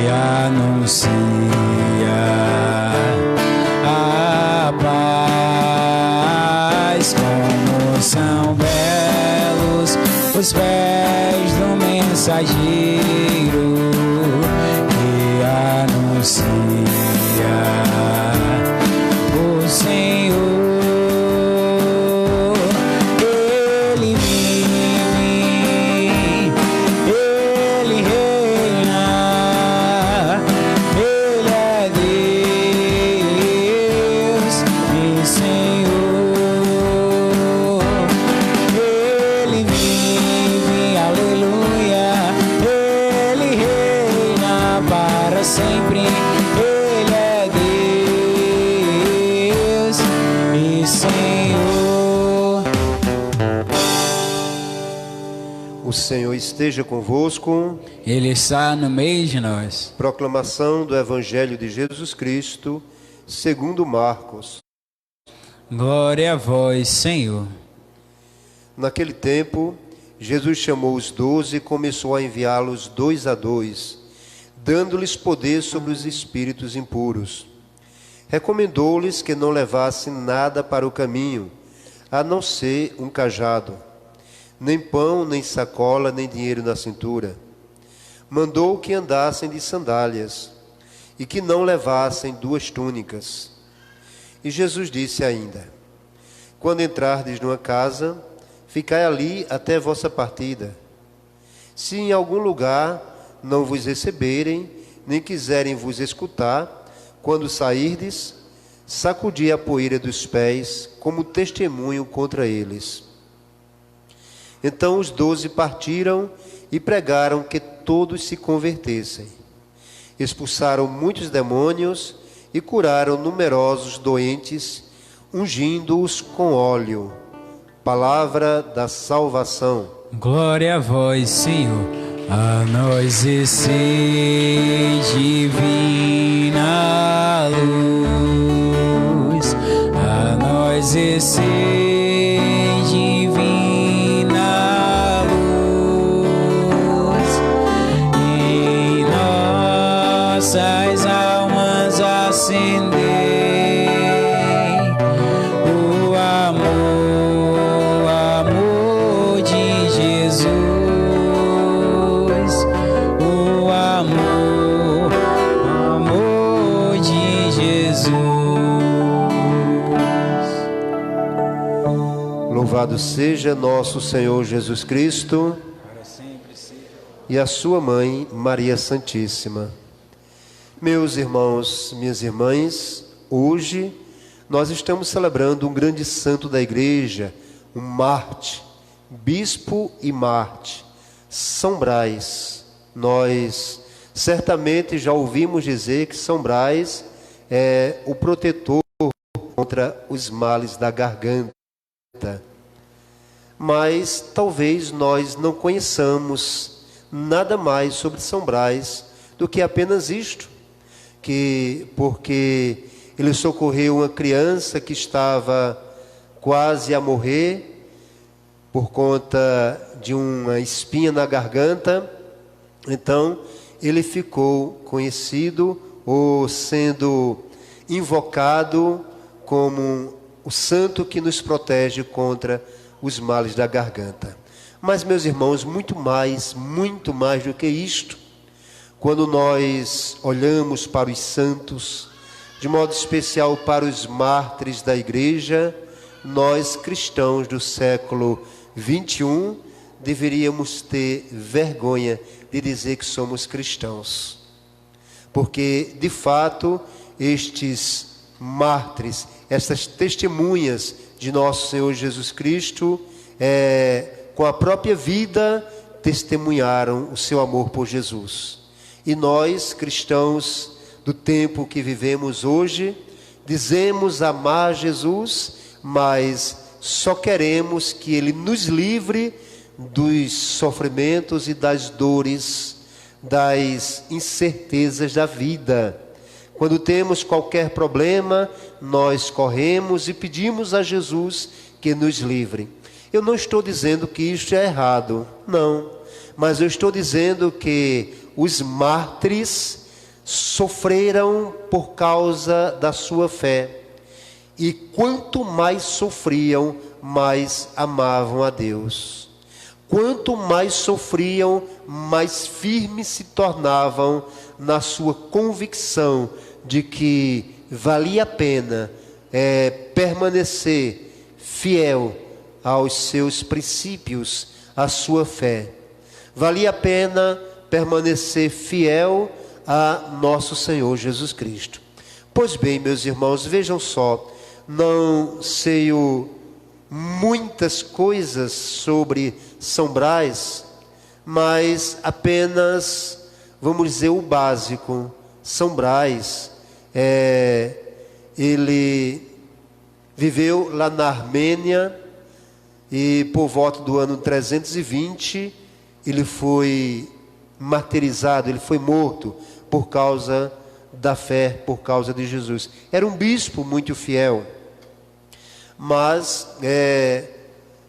anuncia a paz. Como são belos os pés do mensageiro que anuncia o Senhor. Ele vive, Ele reina, Ele é Deus e Senhor. Ele vive, aleluia, Ele reina para sempre. Ele é Deus e Senhor. O Senhor esteja convosco. Ele está no meio de nós. Proclamação do Evangelho de Jesus Cristo, segundo Marcos. Glória a vós, Senhor. Naquele tempo, Jesus chamou os 12 e começou a enviá-los 2 a 2, dando-lhes poder sobre os espíritos impuros. Recomendou-lhes que não levassem nada para o caminho, a não ser um cajado, nem pão, nem sacola, nem dinheiro na cintura. Mandou que andassem de sandálias e que não levassem 2 túnicas. E Jesus disse ainda: quando entrardes numa casa, ficai ali até vossa partida. Se em algum lugar não vos receberem, nem quiserem vos escutar, quando sairdes, sacudi a poeira dos pés como testemunho contra eles. Então os 12 partiram e pregaram que todos se convertessem. Expulsaram muitos demônios e curaram numerosos doentes, ungindo-os com óleo. Palavra da salvação. Glória a vós, Senhor. A nós esse divina luz. A nós esse divina luz. Em nossas almas acender o amor de Jesus, o amor de Jesus. Louvado seja nosso Senhor Jesus Cristo Para sempre seja. e a sua mãe, Maria Santíssima. Meus irmãos, minhas irmãs, hoje nós estamos celebrando um grande santo da igreja, um Marte, bispo e Marte, São Brás. Nós certamente já ouvimos dizer que São Brás é o protetor contra os males da garganta. Mas talvez nós não conheçamos nada mais sobre São Brás do que apenas isto, porque ele socorreu uma criança que estava quase a morrer por conta de uma espinha na garganta. Então ele ficou conhecido ou sendo invocado como o santo que nos protege contra os males da garganta. Mas, meus irmãos, muito mais do que isto, quando nós olhamos para os santos, de modo especial para os mártires da igreja, nós cristãos do século 21 deveríamos ter vergonha de dizer que somos cristãos, porque de fato estes mártires, essas testemunhas de nosso Senhor Jesus Cristo, com a própria vida testemunharam o seu amor por Jesus. E nós, cristãos do tempo que vivemos hoje, dizemos amar Jesus, mas só queremos que Ele nos livre dos sofrimentos e das dores, das incertezas da vida. Quando temos qualquer problema, nós corremos e pedimos a Jesus que nos livre. Eu não estou dizendo que isto é errado, não. Mas eu estou dizendo que os mártires sofreram por causa da sua fé. E quanto mais sofriam, mais amavam a Deus. Quanto mais sofriam, mais firmes se tornavam na sua convicção de que valia a pena permanecer fiel aos seus princípios, à sua fé. Valia a pena permanecer fiel a nosso Senhor Jesus Cristo. Pois bem, meus irmãos, vejam só, não sei muitas coisas sobre São Brás, mas apenas, vamos dizer, o básico. São Brás, ele viveu lá na Armênia e por volta do ano 320 ele foi martirizado, ele foi morto por causa da fé, por causa de Jesus. Era um bispo muito fiel, mas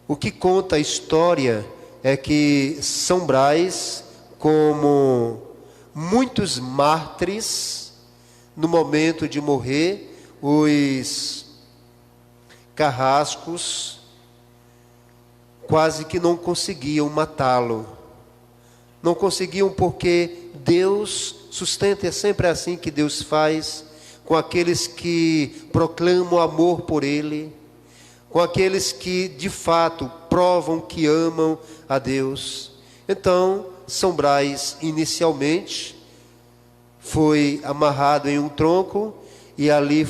o que conta a história é que São Brás, como muitos mártires, no momento de morrer, os carrascos quase que não conseguiam matá-lo. Não conseguiam porque Deus sustenta, é sempre assim que Deus faz, com aqueles que proclamam amor por Ele, com aqueles que de fato provam que amam a Deus. Então, São Brás inicialmente foi amarrado em um tronco e ali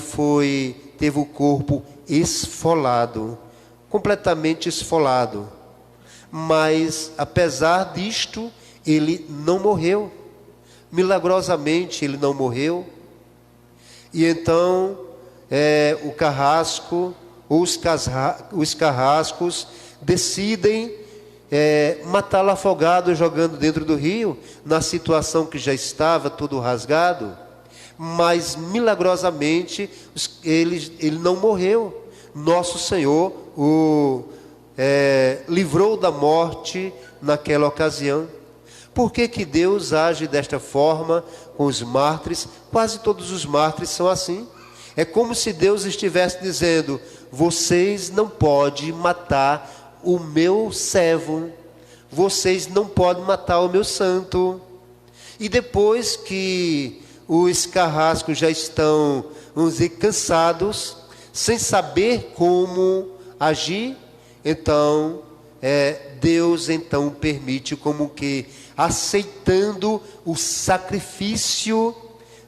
teve o corpo esfolado, completamente esfolado. Mas apesar disto, ele não morreu. Milagrosamente ele não morreu. E então o carrasco, os carrascos decidem matá-lo afogado, jogando dentro do rio, na situação que já estava tudo rasgado. Mas milagrosamente ele não morreu. Nosso Senhor o livrou da morte naquela ocasião. Por que que Deus age desta forma com os mártires? Quase todos os mártires são assim. É como se Deus estivesse dizendo: vocês não podem matar o meu servo, vocês não podem matar o meu santo. E depois que os carrascos já estão, vamos dizer, cansados, sem saber como agir, então Deus então permite, como que aceitando o sacrifício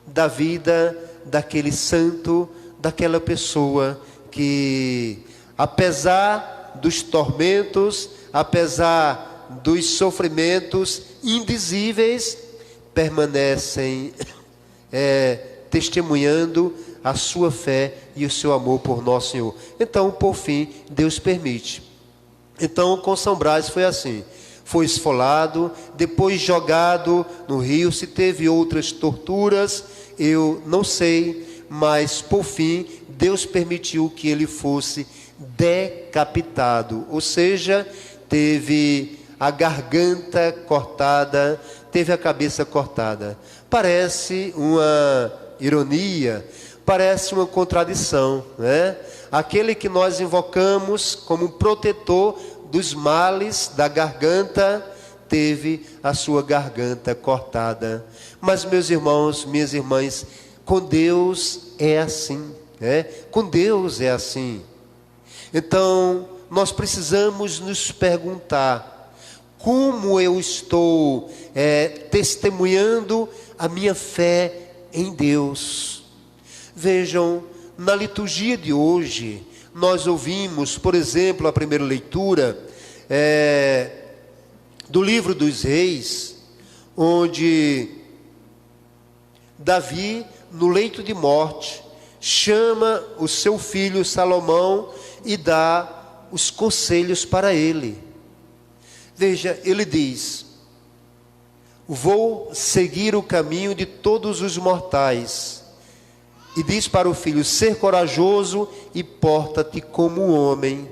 da vida daquele santo, daquela pessoa que, apesar dos tormentos, apesar dos sofrimentos indizíveis, permanecem testemunhando a sua fé e o seu amor por nosso Senhor. Então, por fim, Deus permite. Então, com São Brás foi assim: foi esfolado, depois jogado no rio. Se teve outras torturas, eu não sei, mas por fim Deus permitiu que ele fosse decapitado, ou seja, teve a garganta cortada, teve a cabeça cortada. Parece uma ironia, parece uma contradição, né? Aquele que nós invocamos como protetor dos males da garganta, teve a sua garganta cortada. Mas, meus irmãos, minhas irmãs, com Deus é assim, né? Com Deus é assim. Então, nós precisamos nos perguntar: como eu estou testemunhando a minha fé em Deus? Vejam, na liturgia de hoje, nós ouvimos, por exemplo, a primeira leitura do livro dos Reis, onde Davi, no leito de morte, chama o seu filho Salomão e dá os conselhos para ele. Veja, ele diz: vou seguir o caminho de todos os mortais. E diz para o filho: ser corajoso e porta-te como um homem.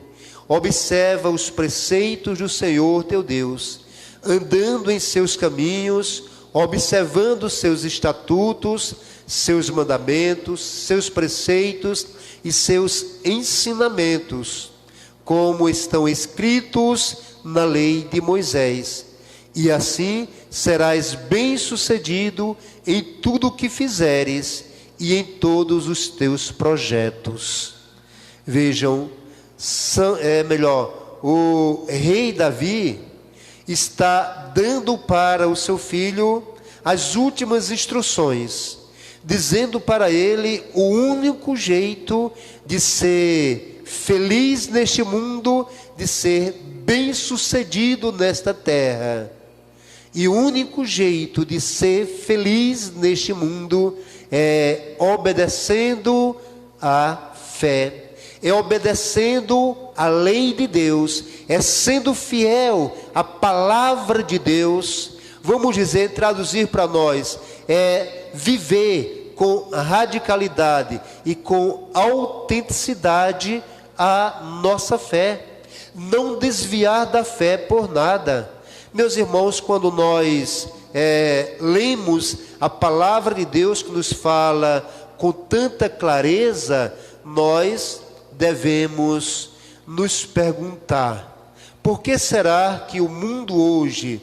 Observa os preceitos do Senhor teu Deus, andando em seus caminhos, observando seus estatutos, seus mandamentos, seus preceitos e seus ensinamentos, como estão escritos na lei de Moisés. E assim serás bem-sucedido em tudo o que fizeres e em todos os teus projetos. Vejam, o rei Davi está dando para o seu filho as últimas instruções, dizendo para ele o único jeito de ser feliz neste mundo, de ser bem-sucedido nesta terra. E o único jeito de ser feliz neste mundo é obedecendo à fé, é obedecendo à lei de Deus, é sendo fiel à palavra de Deus. Vamos dizer, traduzir para nós, é viver com radicalidade e com autenticidade a nossa fé, não desviar da fé por nada. Meus irmãos, quando nós lemos a palavra de Deus que nos fala com tanta clareza, nós devemos nos perguntar: por que será que o mundo hoje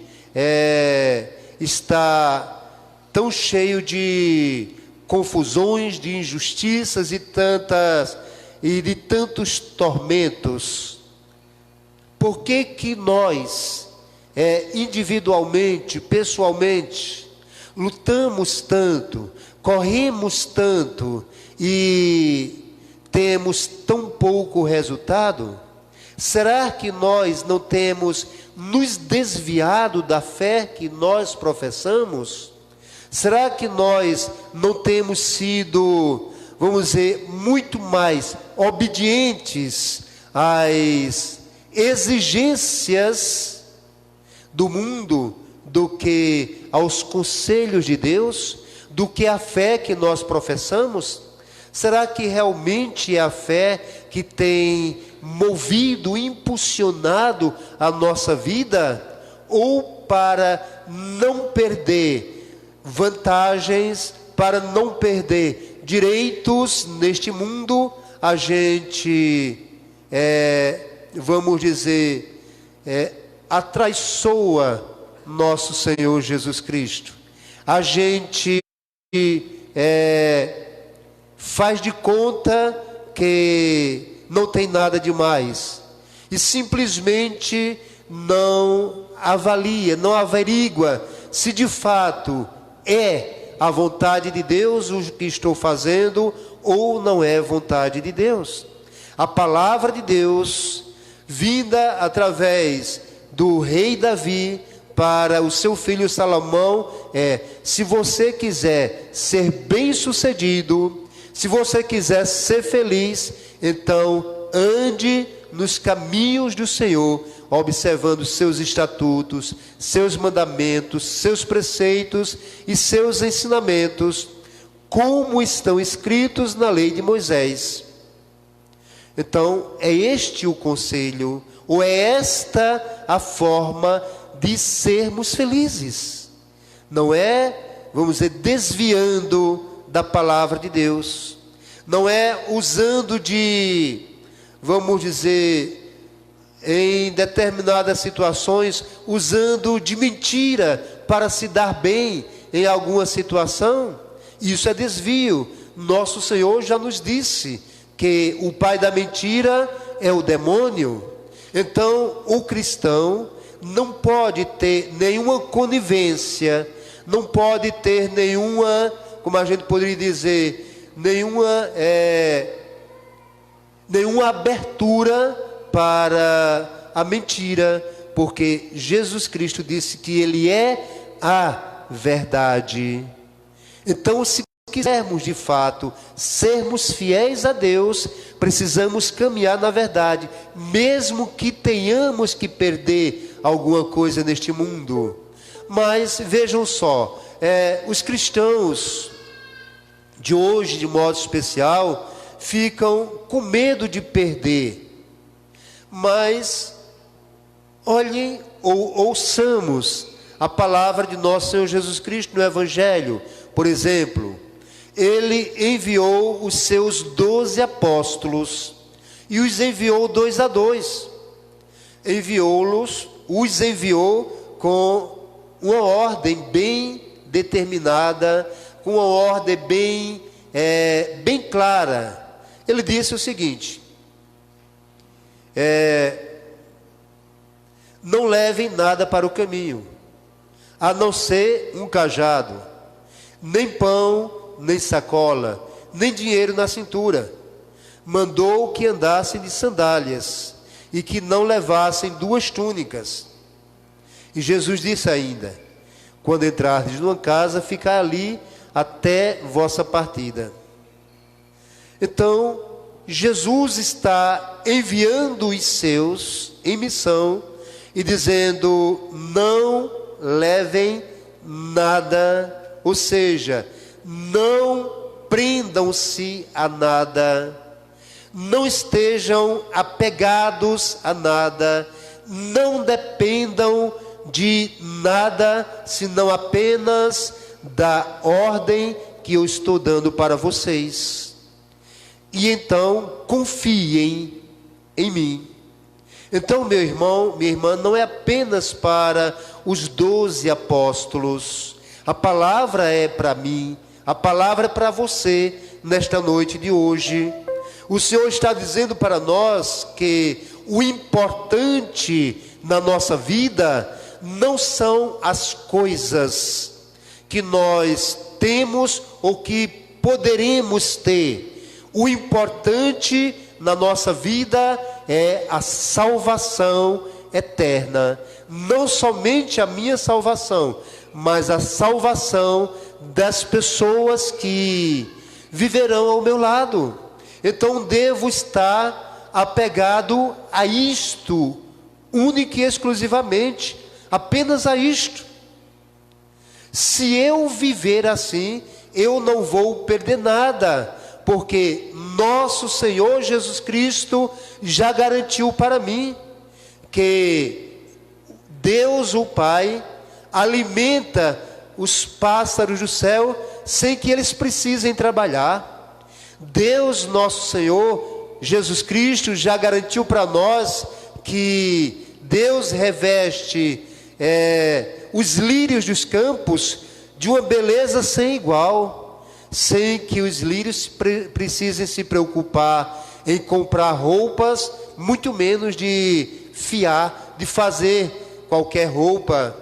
está tão cheio de confusões, de injustiças e de tantos tormentos? Por que que nós, individualmente, pessoalmente, lutamos tanto, corremos tanto e temos tão pouco resultado? Será que nós não temos nos desviado da fé que nós professamos? Será que nós não temos sido, vamos dizer, muito mais obedientes às exigências do mundo do que aos conselhos de Deus, do que a fé que nós professamos? Será que realmente é a fé que tem movido, impulsionado a nossa vida? Ou para não perder vantagens, para não perder direitos neste mundo, a gente, vamos dizer, atraiçoa nosso Senhor Jesus Cristo? A gente faz de conta que não tem nada demais e simplesmente não avalia, não averigua se de fato é a vontade de Deus o que estou fazendo ou não é vontade de Deus. A palavra de Deus, vinda através do rei Davi para o seu filho Salomão, se você quiser ser bem-sucedido, se você quiser ser feliz, então ande nos caminhos do Senhor, observando seus estatutos, seus mandamentos, seus preceitos e seus ensinamentos, como estão escritos na lei de Moisés. Então, é este o conselho, ou é esta a forma de sermos felizes. Não é, vamos dizer, desviando da palavra de Deus, não é usando de, vamos dizer, em determinadas situações, usando de mentira para se dar bem em alguma situação. Isso é desvio. Nosso Senhor já nos disse que o pai da mentira é o demônio. Então, o cristão não pode ter nenhuma conivência, não pode ter nenhuma, como a gente poderia dizer, nenhuma abertura para a mentira, porque Jesus Cristo disse que Ele é a verdade. Então, se quisermos de fato sermos fiéis a Deus, precisamos caminhar na verdade, mesmo que tenhamos que perder alguma coisa neste mundo. Mas vejam só, os cristãos de hoje, de modo especial, ficam com medo de perder. Mas olhem ou ouçamos a palavra de nosso Senhor Jesus Cristo no Evangelho. Por exemplo, ele enviou os seus 12 apóstolos e os enviou 2 a 2. Os enviou com uma ordem bem determinada, com uma ordem bem clara. Ele disse o seguinte: não levem nada para o caminho, a não ser um cajado, nem pão, nem sacola, nem dinheiro na cintura. Mandou que andassem de sandálias e que não levassem 2 túnicas. E Jesus disse ainda: quando entrardes numa casa, ficai ali até vossa partida. Então, Jesus está enviando os seus em missão e dizendo: não levem nada, ou seja, não prendam-se a nada, não estejam apegados a nada, não dependam de nada, senão apenas da ordem que eu estou dando para vocês. E então confiem em mim. Então, meu irmão, minha irmã, não é apenas para os 12 apóstolos. A palavra é para mim, a palavra é para você nesta noite de hoje. O Senhor está dizendo para nós que o importante na nossa vida não são as coisas que nós temos ou que poderemos ter. O importante na nossa vida é a salvação eterna. Não somente a minha salvação, mas a salvação das pessoas que viverão ao meu lado. Então devo estar apegado a isto, única e exclusivamente, apenas a isto. Se eu viver assim, eu não vou perder nada, porque nosso Senhor Jesus Cristo já garantiu para mim que Deus o Pai alimenta os pássaros do céu sem que eles precisem trabalhar. Deus, nosso Senhor Jesus Cristo, já garantiu para nós que Deus reveste os lírios dos campos de uma beleza sem igual, sem que os lírios precisem se preocupar em comprar roupas, muito menos de fiar, de fazer qualquer roupa.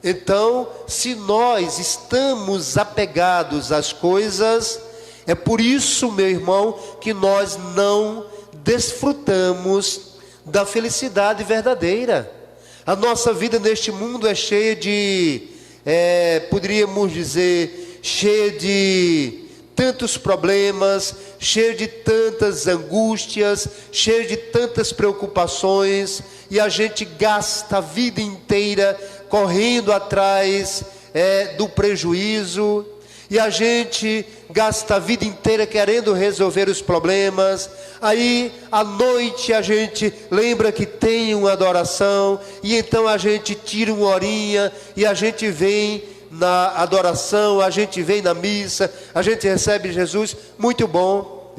Então, se nós estamos apegados às coisas, é por isso, meu irmão, que nós não desfrutamos da felicidade verdadeira. A nossa vida neste mundo é cheia de, poderíamos dizer, cheia de tantos problemas, cheia de tantas angústias, cheia de tantas preocupações, e a gente gasta a vida inteira correndo atrás do prejuízo, e a gente gasta a vida inteira querendo resolver os problemas. Aí à noite a gente lembra que tem uma adoração, e então a gente tira uma horinha e a gente vem na adoração, a gente vem na missa, a gente recebe Jesus. Muito bom,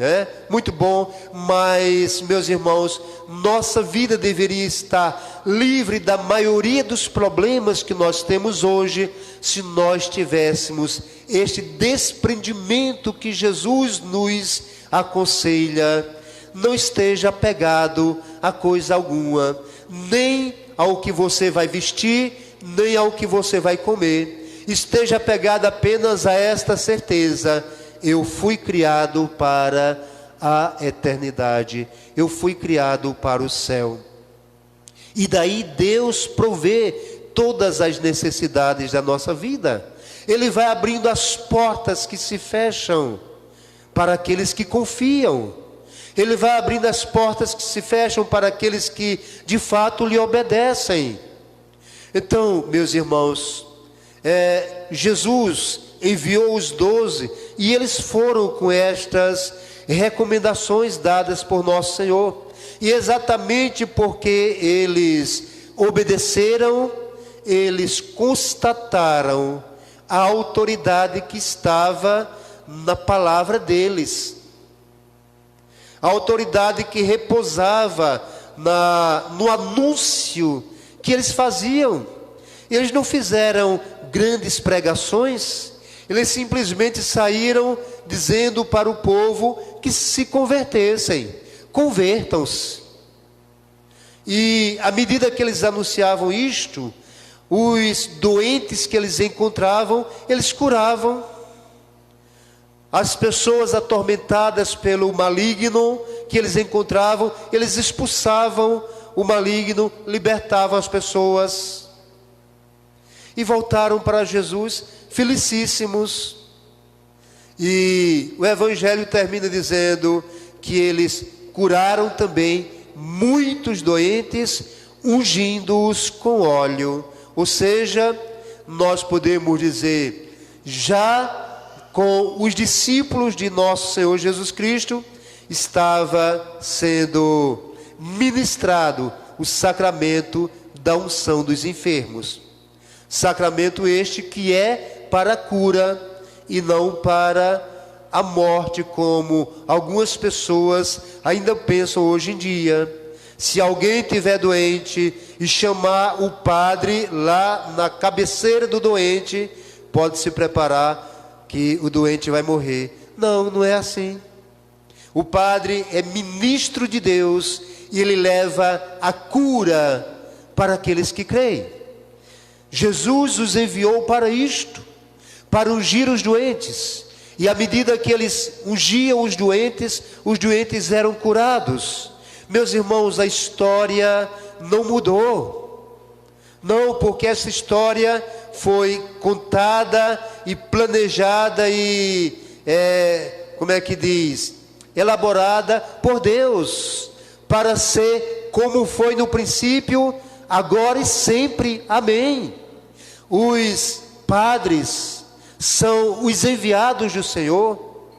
muito bom, mas, meus irmãos, nossa vida deveria estar livre da maioria dos problemas que nós temos hoje, se nós tivéssemos este desprendimento que Jesus nos aconselha. Não esteja apegado a coisa alguma, nem ao que você vai vestir, nem ao que você vai comer. Esteja apegado apenas a esta certeza: eu fui criado para a eternidade, eu fui criado para o céu. E daí Deus provê todas as necessidades da nossa vida. Ele vai abrindo as portas que se fecham para aqueles que confiam. Ele vai abrindo as portas que se fecham para aqueles que de fato lhe obedecem. Então, meus irmãos, Jesus enviou os 12 e eles foram com estas recomendações dadas por nosso Senhor. E exatamente porque eles obedeceram, eles constataram a autoridade que estava na palavra deles, a autoridade que repousava no anúncio que eles faziam. Eles não fizeram grandes pregações, eles simplesmente saíram dizendo para o povo que se convertessem, convertam-se. E à medida que eles anunciavam isto, os doentes que eles encontravam, eles curavam. As pessoas atormentadas pelo maligno que eles encontravam, eles expulsavam o maligno, libertavam as pessoas. E voltaram para Jesus felicíssimos. E o Evangelho termina dizendo que eles curaram também muitos doentes, ungindo-os com óleo. Ou seja, nós podemos dizer, já com os discípulos de nosso Senhor Jesus Cristo, estava sendo ministrado o sacramento da unção dos enfermos. Sacramento este que é para a cura e não para a morte, como algumas pessoas ainda pensam hoje em dia. Se alguém estiver doente e chamar o padre lá na cabeceira do doente, pode se preparar que o doente vai morrer. Não, não é assim. O padre é ministro de Deus e ele leva a cura para aqueles que creem. Jesus os enviou para isto, para ungir os doentes. E à medida que eles ungiam os doentes eram curados. Meus irmãos, a história não mudou. Não, porque essa história foi contada e planejada e, elaborada por Deus, para ser como foi no princípio, agora e sempre. Amém. Os padres são os enviados do Senhor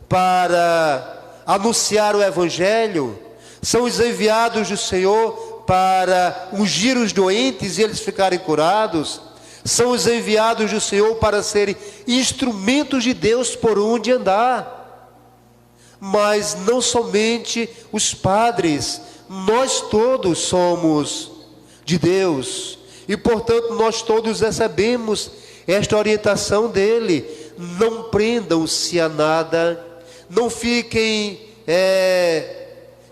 para anunciar o Evangelho, são os enviados do Senhor para ungir os doentes e eles ficarem curados, são os enviados do Senhor para serem instrumentos de Deus por onde andar. Mas não somente os padres, nós todos somos de Deus, e portanto nós todos recebemos esta orientação dele. Não prendam-se a nada, não fiquem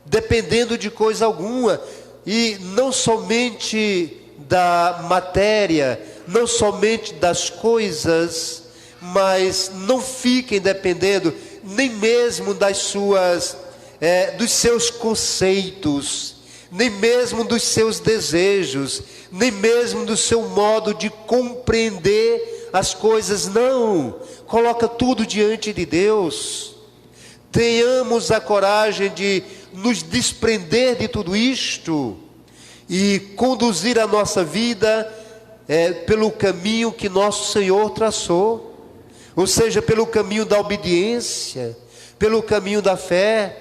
dependendo de coisa alguma, e não somente da matéria, não somente das coisas, mas não fiquem dependendo nem mesmo dos seus conceitos, nem mesmo dos seus desejos, nem mesmo do seu modo de compreender as coisas. Não, coloca tudo diante de Deus. Tenhamos a coragem de nos desprender de tudo isto e conduzir a nossa vida pelo caminho que nosso Senhor traçou, ou seja, pelo caminho da obediência, pelo caminho da fé.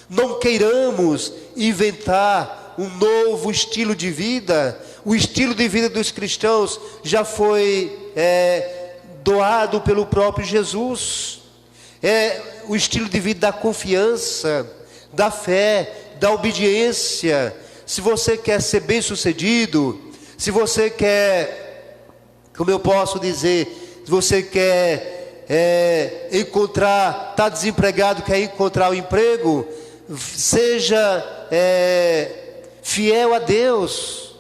Não queiramos inventar um novo estilo de vida. O estilo de vida dos cristãos já foi doado pelo próprio Jesus. É o estilo de vida da confiança, da fé, da obediência. Se você quer ser bem-sucedido, se você quer, como eu posso dizer, se você quer está desempregado, quer encontrar um emprego, seja fiel a Deus,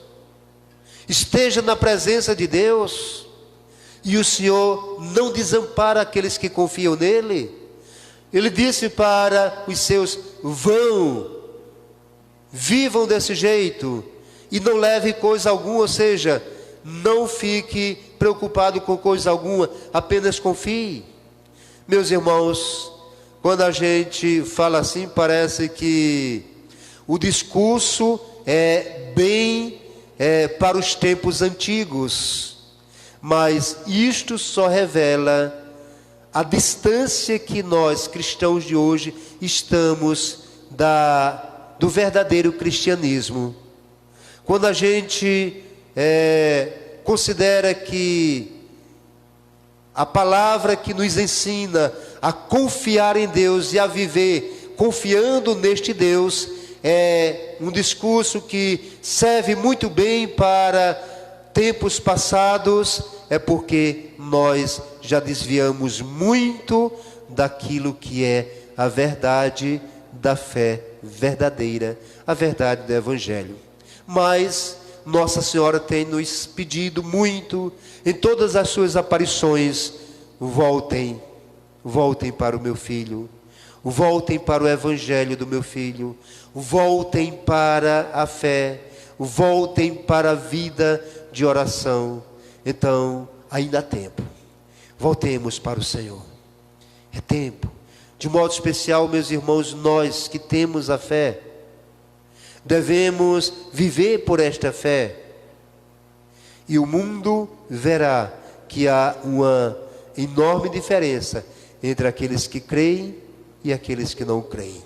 esteja na presença de Deus, e o Senhor não desampara aqueles que confiam nele. Ele disse para os seus: vivam desse jeito e não leve coisa alguma, ou seja, não fique preocupado com coisa alguma, apenas confie. Meus irmãos, quando a gente fala assim, parece que o discurso é bem para os tempos antigos, mas isto só revela a distância que nós, cristãos de hoje, estamos do verdadeiro cristianismo. Quando a gente considera que a palavra que nos ensina a confiar em Deus e a viver confiando neste Deus é um discurso que serve muito bem para tempos passados, é porque nós já desviamos muito daquilo que é a verdade da fé verdadeira, a verdade do Evangelho. Mas Nossa Senhora tem nos pedido muito, em todas as suas aparições: voltem para o meu filho, voltem para o Evangelho do meu filho, voltem para a fé, voltem para a vida de oração. Então, ainda há tempo, voltemos para o Senhor, é tempo. De modo especial, meus irmãos, nós que temos a fé, devemos viver por esta fé, e o mundo verá que há uma enorme diferença entre aqueles que creem e aqueles que não creem.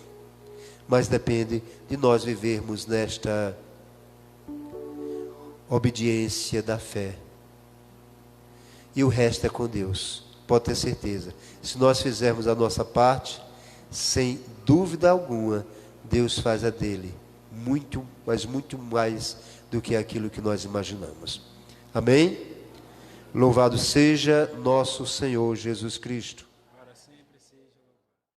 Mas depende de nós vivermos nesta obediência da fé, e o resto é com Deus. Pode ter certeza, se nós fizermos a nossa parte, sem dúvida alguma, Deus faz a dele muito, mas muito mais do que aquilo que nós imaginamos. Amém? Louvado seja nosso Senhor Jesus Cristo.